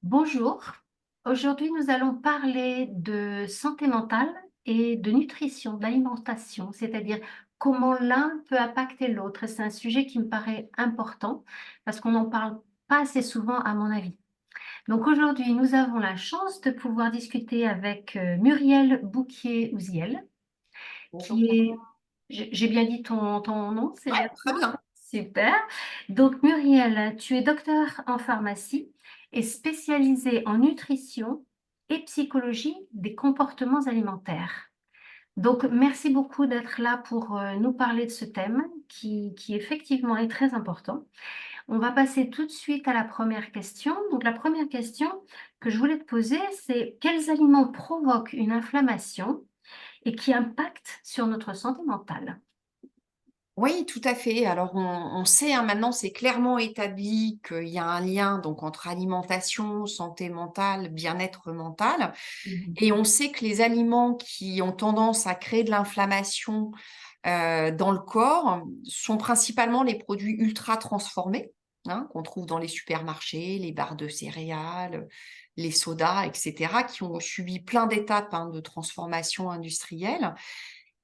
Bonjour, aujourd'hui nous allons parler de santé mentale et de nutrition, d'alimentation, c'est-à-dire comment l'un peut impacter l'autre. Et c'est un sujet qui me paraît important parce qu'on n'en parle pas assez souvent à mon avis. Donc aujourd'hui nous avons la chance de pouvoir discuter avec Muriel Bouquier-Ouziel, Bonjour. qui est... J'ai bien dit ton nom, c'est Ouais, bien ça? très bien. Super. Donc, Muriel, tu es docteur en pharmacie et spécialisée en nutrition et psychologie des comportements alimentaires. Donc, merci beaucoup d'être là pour nous parler de ce thème qui effectivement est très important. On va passer tout de suite à la première question. Donc, la première question que je voulais te poser, c'est quels aliments provoquent une inflammation et qui impactent sur notre santé mentale? Oui, tout à fait. Alors, on sait, hein, maintenant, c'est clairement établi qu'il y a un lien donc entre alimentation, santé mentale, bien-être mental. Mhm. Et on sait que les aliments qui ont tendance à créer de l'inflammation dans le corps sont principalement les produits ultra transformés, hein, qu'on trouve dans les supermarchés, les barres de céréales, les sodas, etc., qui ont subi plein d'étapes, hein, de transformation industrielle.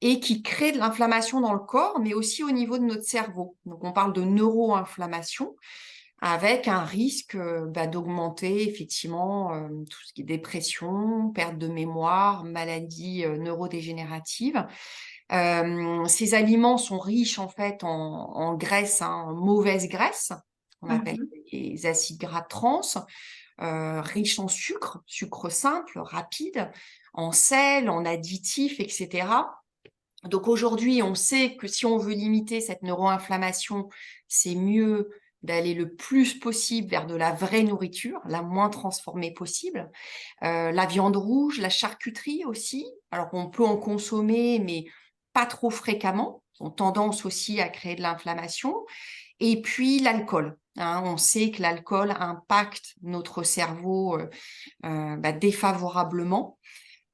Et qui crée de l'inflammation dans le corps, mais aussi au niveau de notre cerveau. Donc on parle de neuroinflammation avec un risque, d'augmenter effectivement, tout ce qui est dépression, perte de mémoire, maladies, neurodégénératives. Ces aliments sont riches en fait en graisses, hein, en mauvaises graisses, qu'on appelle Mhm. les acides gras trans, riches en sucre, sucre simple, rapide, en sel, en additifs et cetera. Donc aujourd'hui, on sait que si on veut limiter cette neuroinflammation, c'est mieux d'aller le plus possible vers de la vraie nourriture, la moins transformée possible. La viande rouge, la charcuterie aussi. Alors on peut en consommer, mais pas trop fréquemment. Ils ont tendance aussi à créer de l'inflammation. Et puis l'alcool, hein. On sait que l'alcool impacte notre cerveau défavorablement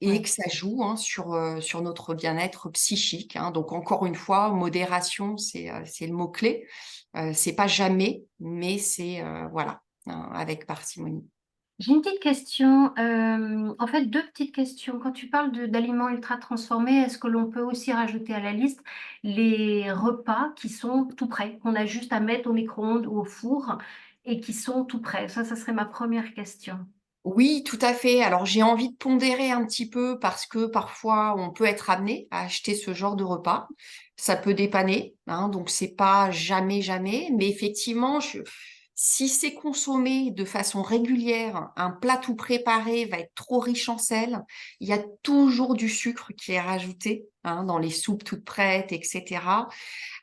et Ouais. que ça joue, hein, sur notre bien-être psychique, hein. Donc encore une fois, modération, c'est le mot-clé. C'est pas jamais, mais c'est, voilà, hein, avec parcimonie. J'ai une petite question, en fait 2 petites questions. Quand tu parles de d'aliments ultra transformés, est-ce que l'on peut aussi rajouter à la liste les repas qui sont tout prêts, qu'on a juste à mettre au micro-ondes ou au four et qui sont tout prêts? Ça serait ma première question. Oui, tout à fait. Alors j'ai envie de pondérer un petit peu parce que parfois on peut être amené à acheter ce genre de repas. Ça peut dépanner, hein, donc c'est pas jamais, jamais. Mais effectivement, si c'est consommé de façon régulière, un plat tout préparé va être trop riche en sel. Il y a toujours du sucre qui est rajouté, hein, dans les soupes toutes prêtes, etc.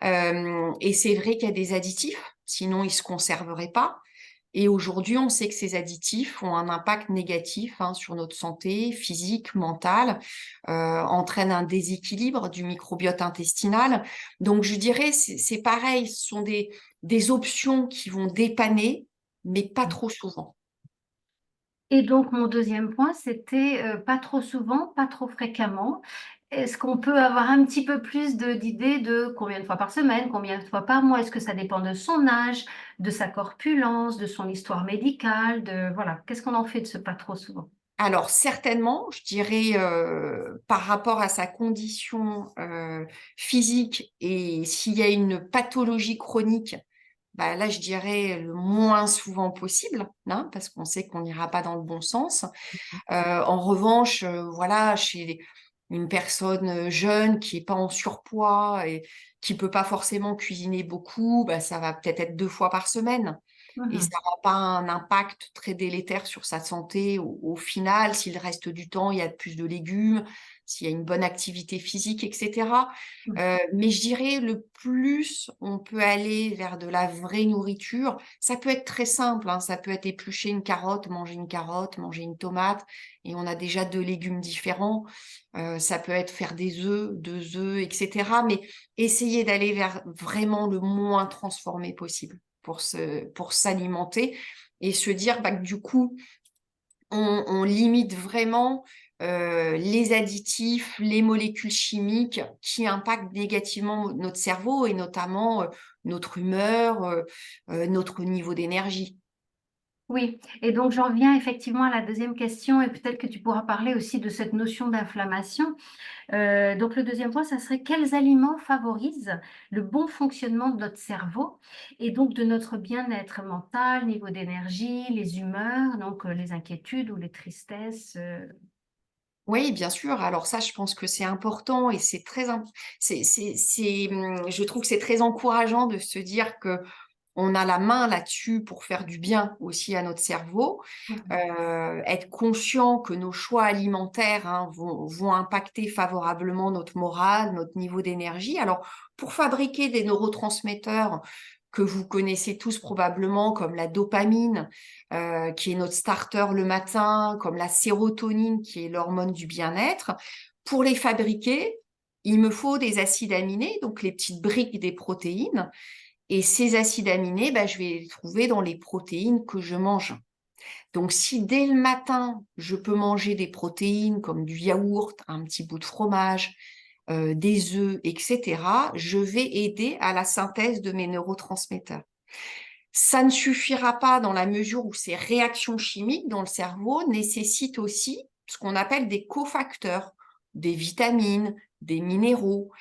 Et c'est vrai qu'il y a des additifs, sinon ils se conserveraient pas. Et aujourd'hui, on sait que ces additifs ont un impact négatif, hein, sur notre santé physique, mentale, entraînent un déséquilibre du microbiote intestinal. Donc je dirais, c'est pareil, ce sont des options qui vont dépanner, mais pas trop souvent. Et donc mon deuxième point, c'était, pas trop souvent, pas trop fréquemment. Est-ce qu'on peut avoir un petit peu plus d'idées de combien de fois par semaine, combien de fois par mois? Est-ce que ça dépend de son âge, de sa corpulence, de son histoire médicale, de voilà, qu'est-ce qu'on en fait de ce pas trop souvent? Alors certainement, je dirais, par rapport à sa condition, physique et s'il y a une pathologie chronique, bah, là, je dirais le moins souvent possible, hein, parce qu'on sait qu'on n'ira pas dans le bon sens. En revanche, voilà, chez une personne, jeune qui est pas en surpoids et qui peut pas forcément cuisiner beaucoup, bah, ça va peut-être être 2 fois par semaine et ça Mmh. aura pas un impact très délétère sur sa santé au final, s'il reste du temps, il y a plus de légumes, s'il y a une bonne activité physique et cetera. Mmh. Mais je dirais le plus on peut aller vers de la vraie nourriture, ça peut être très simple, hein, ça peut être éplucher une carotte, manger une tomate et on a déjà 2 légumes différents. Ça peut être faire des œufs, 2 œufs et cetera, mais essayer d'aller vers vraiment le moins transformé possible pour s'alimenter et se dire, bah, que du coup, on limite vraiment, les additifs, les molécules chimiques qui impactent négativement notre cerveau et notamment, notre humeur, notre niveau d'énergie. Oui, et donc j'en viens effectivement à la deuxième question et peut-être que tu pourras parler aussi de cette notion d'inflammation. Donc le deuxième point, ça serait quels aliments favorisent le bon fonctionnement de notre cerveau et donc de notre bien-être mental, niveau d'énergie, les humeurs, donc les inquiétudes ou les tristesses, Oui, bien sûr. Alors ça, je pense que c'est important et je trouve que c'est très encourageant de se dire que on a la main là-dessus pour faire du bien aussi à notre cerveau. Mmh. Être conscient que nos choix alimentaires, hein, vont impacter favorablement notre morale, notre niveau d'énergie. Alors, pour fabriquer des neurotransmetteurs que vous connaissez tous probablement, comme la dopamine, qui est notre starter le matin, comme la sérotonine, qui est l'hormone du bien-être, pour les fabriquer, il me faut des acides aminés, donc les petites briques des protéines. Et ces acides aminés, bah, je vais les trouver dans les protéines que je mange. Donc, si dès le matin, je peux manger des protéines comme du yaourt, un petit bout de fromage, des œufs, etc., je vais aider à la synthèse de mes neurotransmetteurs. Ça ne suffira pas dans la mesure où ces réactions chimiques dans le cerveau nécessitent aussi ce qu'on appelle des cofacteurs, des vitamines, des minéraux.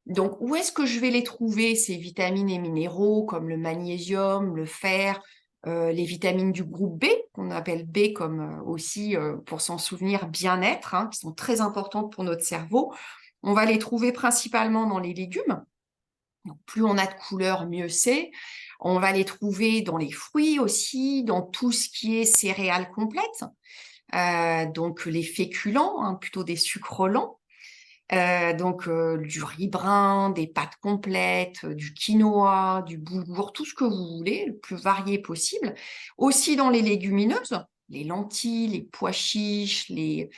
Donc, où est-ce que je vais les trouver, ces vitamines et minéraux, comme le magnésium, le fer, les vitamines du groupe B, qu'on appelle B comme aussi, pour s'en souvenir, bien-être, hein, qui sont très importantes pour notre cerveau. On va les trouver principalement dans les légumes. Donc, plus on a de couleurs, mieux c'est. On va les trouver dans les fruits aussi, dans tout ce qui est céréales complètes, donc les féculents, hein, plutôt des sucres lents. Donc du riz brun, des pâtes complètes, du quinoa, du boulgour, tout ce que vous voulez, le plus varié possible. Aussi dans les légumineuses, les lentilles, les pois chiches, les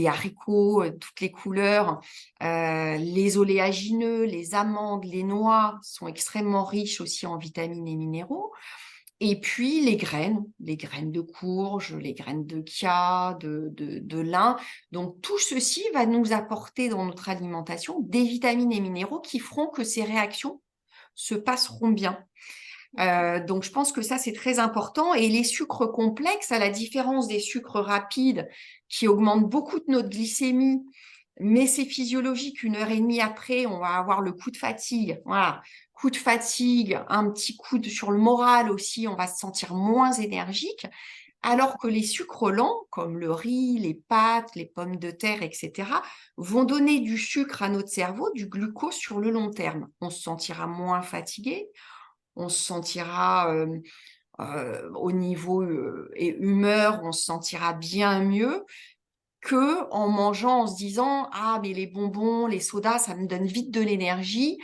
haricots, toutes les couleurs, les oléagineux, les amandes, les noix sont extrêmement riches aussi en vitamines et minéraux. Et puis les graines de courge, les graines de chia, de lin. Donc tout ceci va nous apporter dans notre alimentation des vitamines et minéraux qui feront que ces réactions se passeront bien. Donc je pense que ça, c'est très important. Et les sucres complexes, à la différence des sucres rapides qui augmentent beaucoup de notre glycémie, mais c'est physiologique, 1 heure et demie après, on va avoir le coup de fatigue. Voilà, coup de fatigue, un petit coup sur le moral aussi, on va se sentir moins énergique. Alors que les sucres lents, comme le riz, les pâtes, les pommes de terre, etc., vont donner du sucre à notre cerveau, du glucose sur le long terme. On se sentira moins fatigué, on se sentira au niveau et humeur, on se sentira bien mieux que en mangeant en se disant: «Ah mais les bonbons, les sodas, ça me donne vite de l'énergie,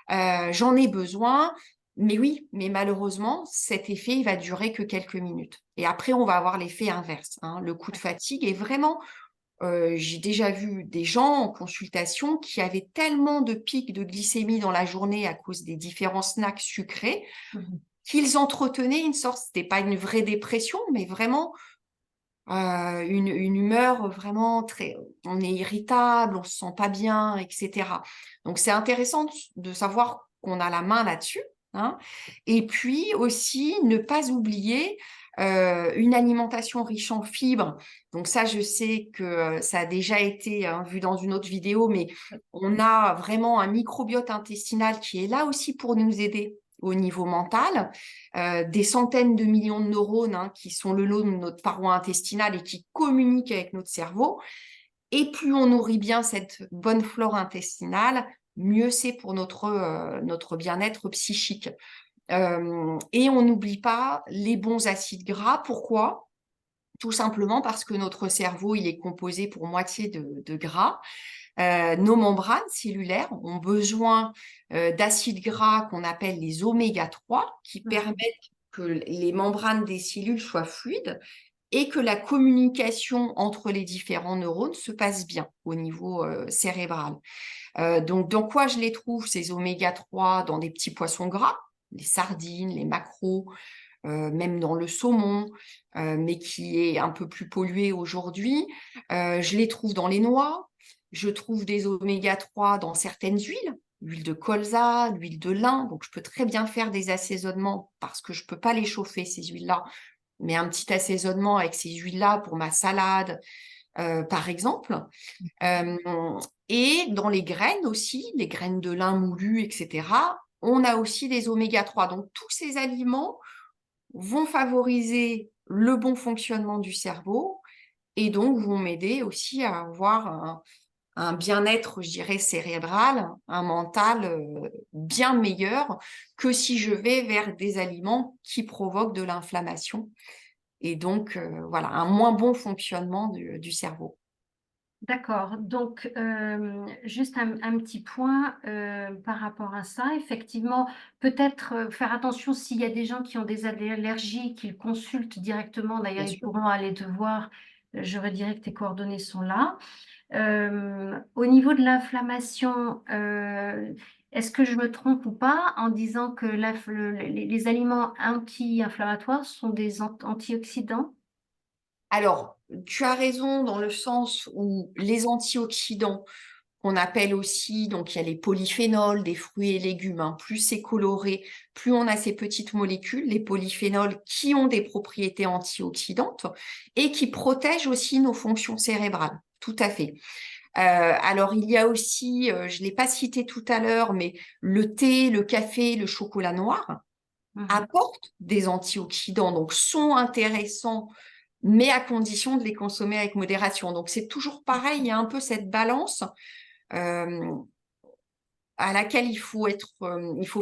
j'en ai besoin». Mais oui, mais malheureusement, cet effet, il va durer que quelques minutes et après on va avoir l'effet inverse, hein. Le coup de fatigue est vraiment, j'ai déjà vu des gens en consultation qui avaient tellement de pics de glycémie dans la journée à cause des différents snacks sucrés, Mmh. qu'ils entretenaient une sorte, c'était pas une vraie dépression, mais vraiment, une humeur vraiment très, on est irritable, on se sent pas bien, et cetera. Donc c'est intéressant de savoir qu'on a la main là-dessus, hein. Et puis aussi, ne pas oublier, une alimentation riche en fibres. Donc ça, je sais que, ça a déjà été, hein, vu dans une autre vidéo, mais on a vraiment un microbiote intestinal qui est là aussi pour nous aider au niveau mental. Des centaines de millions de neurones, hein, qui sont le long de notre paroi intestinale et qui communiquent avec notre cerveau. Et plus on nourrit bien cette bonne flore intestinale, mieux c'est pour notre bien-être psychique. Et on n'oublie pas les bons acides gras. Pourquoi? Tout simplement parce que notre cerveau, il est composé pour moitié de gras. Nos membranes cellulaires ont besoin d'acides gras qu'on appelle les oméga 3, qui Mmh. permettent que les membranes des cellules soient fluides et que la communication entre les différents neurones se passe bien au niveau cérébral. Donc, dans quoi je les trouve, ces oméga 3? Dans des petits poissons gras, les sardines, les maquereaux, même dans le saumon, mais qui est un peu plus pollué aujourd'hui. Je les trouve dans les noix. Je trouve des oméga 3 dans certaines huiles, l'huile de colza, l'huile de lin. Donc, je peux très bien faire des assaisonnements parce que je ne peux pas les chauffer, ces huiles-là. mais un petit assaisonnement avec ces huiles-là pour ma salade, par exemple. Euh, et dans les graines aussi, les graines de lin moulu, etc., on a aussi des oméga 3. Donc, tous ces aliments vont favoriser le bon fonctionnement du cerveau et donc vont m'aider aussi à avoir un bien-être, je dirais, cérébral, un mental bien meilleur que si je vais vers des aliments qui provoquent de l'inflammation et donc voilà, un moins bon fonctionnement du cerveau. D'accord. Donc, juste un petit point par rapport à ça. Effectivement, peut-être faire attention s'il y a des gens qui ont des allergies, qu'ils consultent directement. D'ailleurs, Bien ils sûr. pourront aller te voir. Je redirai que tes coordonnées sont là. Au niveau de l'inflammation, est-ce que je me trompe ou pas en disant que les aliments anti-inflammatoires sont des antioxydants? Alors, tu as raison dans le sens où les antioxydants, qu'on appelle aussi, donc il y a les polyphénols des fruits et légumes, hein, plus c'est coloré, plus on a ces petites molécules, les polyphénols qui ont des propriétés antioxydantes et qui protègent aussi nos fonctions cérébrales. Tout à fait. Alors, il y a aussi, je ne l'ai pas cité tout à l'heure, mais le thé, le café, le chocolat noir Mhm. apportent des antioxydants, donc sont intéressants mais à condition de les consommer avec modération. Donc, c'est toujours pareil, il y a un peu cette balance euh, à laquelle il faut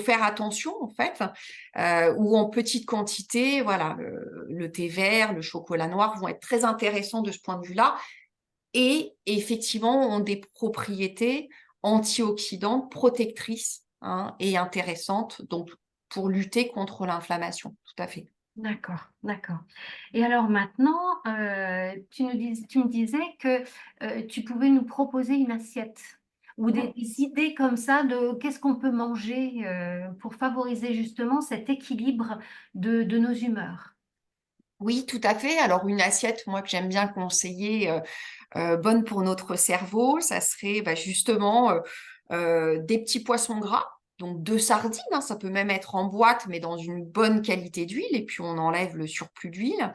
faire attention, en fait, ou en petite quantité, voilà, le thé vert, le chocolat noir vont être très intéressants de ce point de vue-là et effectivement ont des propriétés antioxydantes, protectrices hein, et intéressantes, donc pour lutter contre l'inflammation, tout à fait. D'accord, d'accord. Et alors maintenant, tu me disais que tu pouvais nous proposer une assiette ou des idées comme ça de qu'est-ce qu'on peut manger pour favoriser justement cet équilibre de nos humeurs. Oui, tout à fait. Alors, une assiette, moi, que j'aime bien conseiller, bonne pour notre cerveau, ça serait bah, justement des petits poissons gras, donc 2 sardines, hein, ça peut même être en boîte, mais dans une bonne qualité d'huile, et puis on enlève le surplus d'huile.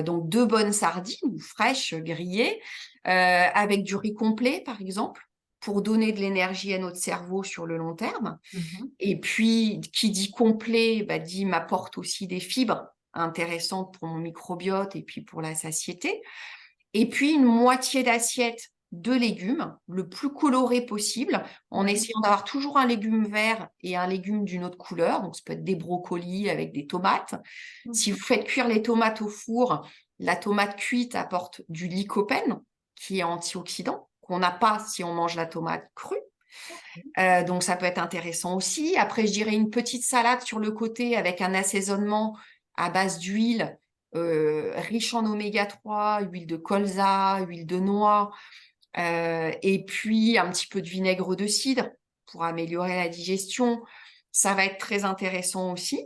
Donc 2 bonnes sardines fraîches, grillées, avec du riz complet, par exemple, pour donner de l'énergie à notre cerveau sur le long terme. Mhm. Et puis, qui dit complet, bah, dit m'apporte aussi des fibres intéressantes pour mon microbiote et puis pour la satiété. Et puis, une moitié d'assiette de légumes, le plus coloré possible, en Ouais. essayant d'avoir toujours un légume vert et un légume d'une autre couleur. Donc, ça peut être des brocolis avec des tomates. Si vous faites cuire les tomates au four, la tomate cuite apporte du lycopène, qui est antioxydant, qu'on n'a pas si on mange la tomate crue. Donc, ça peut être intéressant aussi. Après, je dirais une petite salade sur le côté avec un assaisonnement à base d'huile riche en oméga 3, huile de colza, huile de noix, et puis un petit peu de vinaigre de cidre pour améliorer la digestion. Ça va être très intéressant aussi.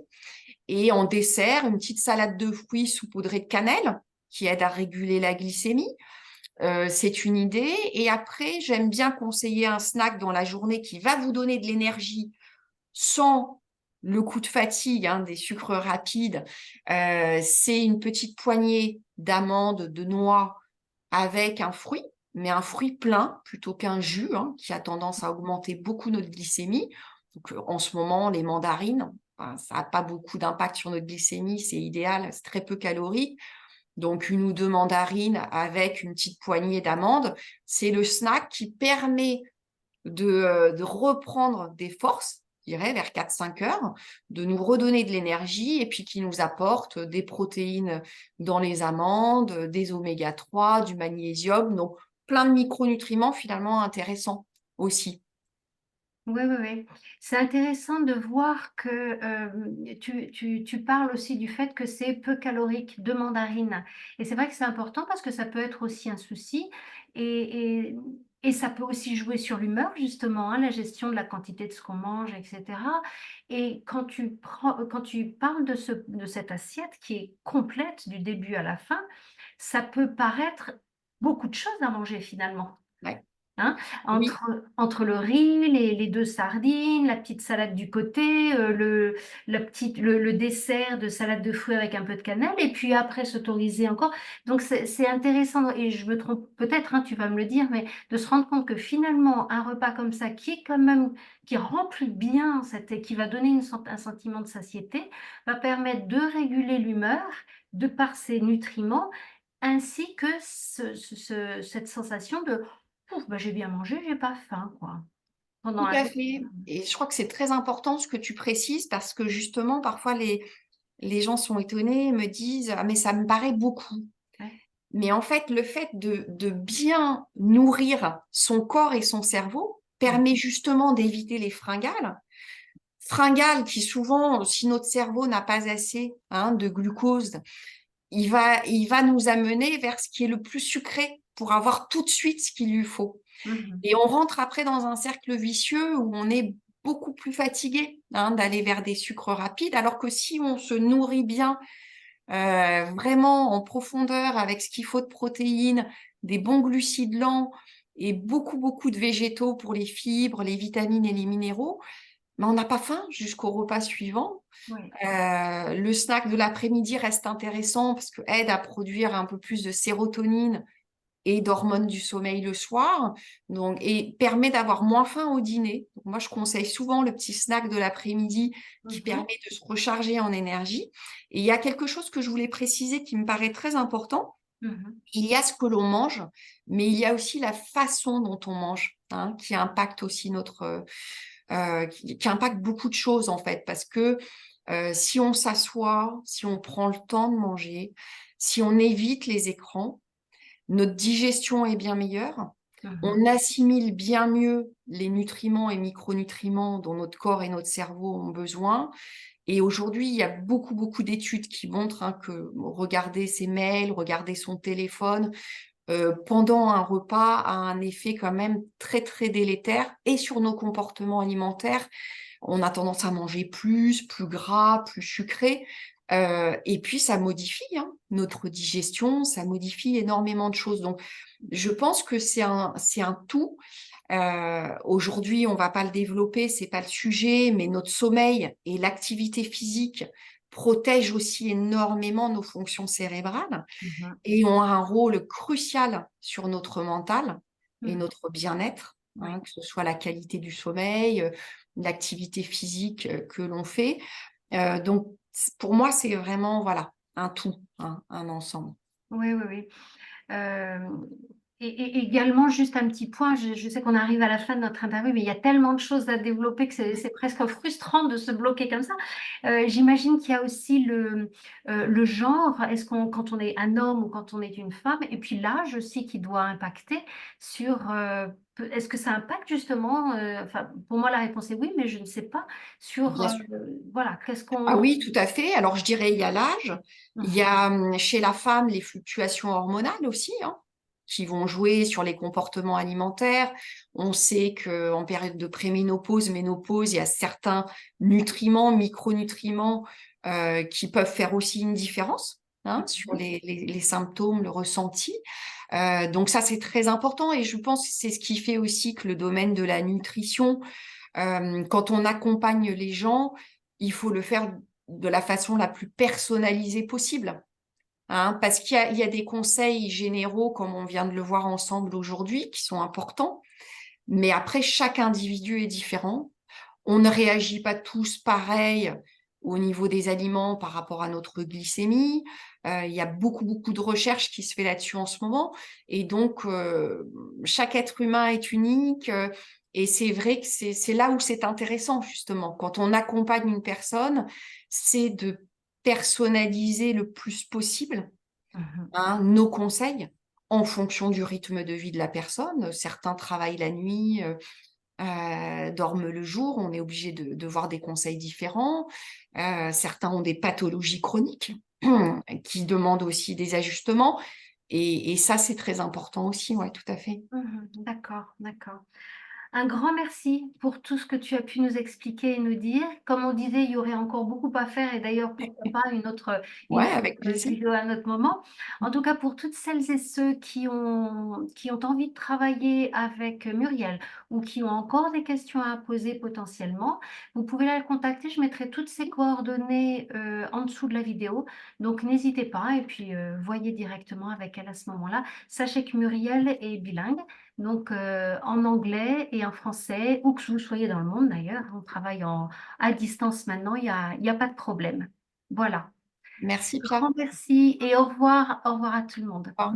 Et en dessert, une petite salade de fruits saupoudrée de cannelle qui aide à réguler la glycémie. C'est une idée. Et après, j'aime bien conseiller un snack dans la journée qui va vous donner de l'énergie sans le coup de fatigue hein, des sucres rapides. C'est une petite poignée d'amandes, de noix avec un fruit, mais un fruit plein plutôt qu'un jus hein, qui a tendance à augmenter beaucoup notre glycémie. Donc, en ce moment, les mandarines, ben, ça n'a pas beaucoup d'impact sur notre glycémie, c'est idéal, c'est très peu calorique. Donc, 1 ou 2 mandarines avec une petite poignée d'amandes, c'est le snack qui permet de reprendre des forces, je dirais, vers 4-5 heures, de nous redonner de l'énergie et puis qui nous apporte des protéines dans les amandes, des oméga 3, du magnésium, donc plein de micronutriments finalement intéressants aussi. Oui, oui, oui. C'est intéressant de voir que tu parles aussi du fait que c'est peu calorique de mandarine. Et c'est vrai que c'est important parce que ça peut être aussi un souci et, et, et ça peut aussi jouer sur l'humeur, justement, hein, la gestion de la quantité de ce qu'on mange, etc. Et quand tu parles de cette assiette qui est complète du début à la fin, ça peut paraître beaucoup de choses à manger finalement. Ouais. hein, Oui, entre le riz, les deux sardines, la petite salade du côté, le dessert de salade de fruits avec un peu de cannelle, et puis après s'autoriser encore. Donc c'est intéressant, et je me trompe peut-être, hein, tu vas me le dire, mais de se rendre compte que finalement un repas comme ça qui est quand même, qui remplit bien qui va donner un sentiment de satiété, va permettre de réguler l'humeur de par ses nutriments, ainsi que cette sensation de ouf, bah, j'ai bien mangé, j'ai pas faim, quoi. Pendant tout la à journée. fait. Et je crois que c'est très important ce que tu précises parce que justement, parfois, les gens sont étonnés et me disent, ah, mais ça me paraît beaucoup. Ouais. Mais en fait, le fait de bien nourrir son corps et son cerveau Mhm. permet justement d'éviter les fringales. Fringales qui souvent, si notre cerveau n'a pas assez de glucose, il va nous amener vers ce qui est le plus sucré pour avoir tout de suite ce qu'il lui faut. Mhm. Et on rentre après dans un cercle vicieux où on est beaucoup plus fatigué d'aller vers des sucres rapides, alors que si on se nourrit bien, vraiment en profondeur avec ce qu'il faut de protéines, des bons glucides lents et beaucoup, beaucoup de végétaux pour les fibres, les vitamines et les minéraux, mais on n'a pas faim jusqu'au repas suivant. Ouais. Le snack de l'après-midi reste intéressant parce que aide à produire un peu plus de sérotonine et d'hormones du sommeil le soir, donc, et permet d'avoir moins faim au dîner. Donc, moi, je conseille souvent le petit snack de l'après-midi qui Mhm. permet de se recharger en énergie. Et il y a quelque chose que je voulais préciser qui me paraît très important. Mhm. Il y a ce que l'on mange, mais il y a aussi la façon dont on mange, qui impacte aussi qui impacte beaucoup de choses en fait, parce que si on s'assoit, si on prend le temps de manger, si on évite les écrans, notre digestion est bien meilleure, Mhm. on assimile bien mieux les nutriments et micronutriments dont notre corps et notre cerveau ont besoin. Et aujourd'hui, il y a beaucoup, beaucoup d'études qui montrent que regarder ses mails, regarder son téléphone pendant un repas a un effet quand même très, très délétère et sur nos comportements alimentaires. On a tendance à manger plus gras, plus sucré. Et puis, ça modifie notre digestion, ça modifie énormément de choses. Donc, je pense que c'est un tout. Aujourd'hui, on va pas le développer, c'est pas le sujet, mais notre sommeil et l'activité physique protègent aussi énormément nos fonctions cérébrales Mhm. et ont un rôle crucial sur notre mental et Mhm. notre bien-être, Ouais. que ce soit la qualité du sommeil, l'activité physique que l'on fait. Donc, pour moi, c'est vraiment voilà, un tout, un ensemble. Oui, oui, oui. Euh, et également, juste un petit point, je sais qu'on arrive à la fin de notre interview, mais il y a tellement de choses à développer que c'est presque frustrant de se bloquer comme ça. J'imagine qu'il y a aussi le genre, est-ce qu'on, quand on est un homme ou quand on est une femme, et puis l'âge aussi qui doit impacter sur, est-ce que ça impacte justement, enfin, pour moi la réponse est oui, mais je ne sais pas, sur, Bien sûr. voilà, qu'est-ce Ah qu'on... oui, tout à fait. Alors, je dirais, il y a l'âge, il y Mhm. a chez la femme les fluctuations hormonales aussi, qui vont jouer sur les comportements alimentaires. On sait qu'en période de préménopause, ménopause, il y a certains nutriments, micronutriments qui peuvent faire aussi une différence sur Mhm. les symptômes, le ressenti. Donc ça, c'est très important et je pense que c'est ce qui fait aussi que le domaine de la nutrition, quand on accompagne les gens, il faut le faire de la façon la plus personnalisée possible. Parce il y a des conseils généraux, comme on vient de le voir ensemble aujourd'hui, qui sont importants. Mais après, chaque individu est différent. On ne réagit pas tous pareil au niveau des aliments par rapport à notre glycémie. Il y a beaucoup, beaucoup de recherches qui se fait là-dessus en ce moment. Et donc, chaque être humain est unique. Et c'est vrai que c'est là où c'est intéressant, justement. Quand on accompagne une personne, c'est de personnaliser le plus possible Mhm. nos conseils en fonction du rythme de vie de la personne. Certains travaillent la nuit, dorment le jour, on est obligé de voir des conseils différents. Certains ont des pathologies chroniques qui demandent aussi des ajustements. Et ça, c'est très important aussi, ouais, tout à fait. Mhm. D'accord, d'accord. Un grand merci pour tout ce que tu as pu nous expliquer et nous dire. Comme on disait, il y aurait encore beaucoup à faire et d'ailleurs, pourquoi pas Ouais, une autre avec plaisir. vidéo à un autre moment. En tout cas, pour toutes celles et ceux qui ont envie de travailler avec Muriel ou qui ont encore des questions à poser potentiellement, vous pouvez la contacter. Je mettrai toutes ses coordonnées en dessous de la vidéo. Donc, n'hésitez pas et puis voyez directement avec elle à ce moment-là. Sachez que Muriel est bilingue. Donc, en anglais et en français, où que vous soyez dans le monde d'ailleurs, on travaille à distance maintenant, il y a pas de problème. Voilà. Merci Pierre. Grand merci et au revoir à tout le monde. Au revoir.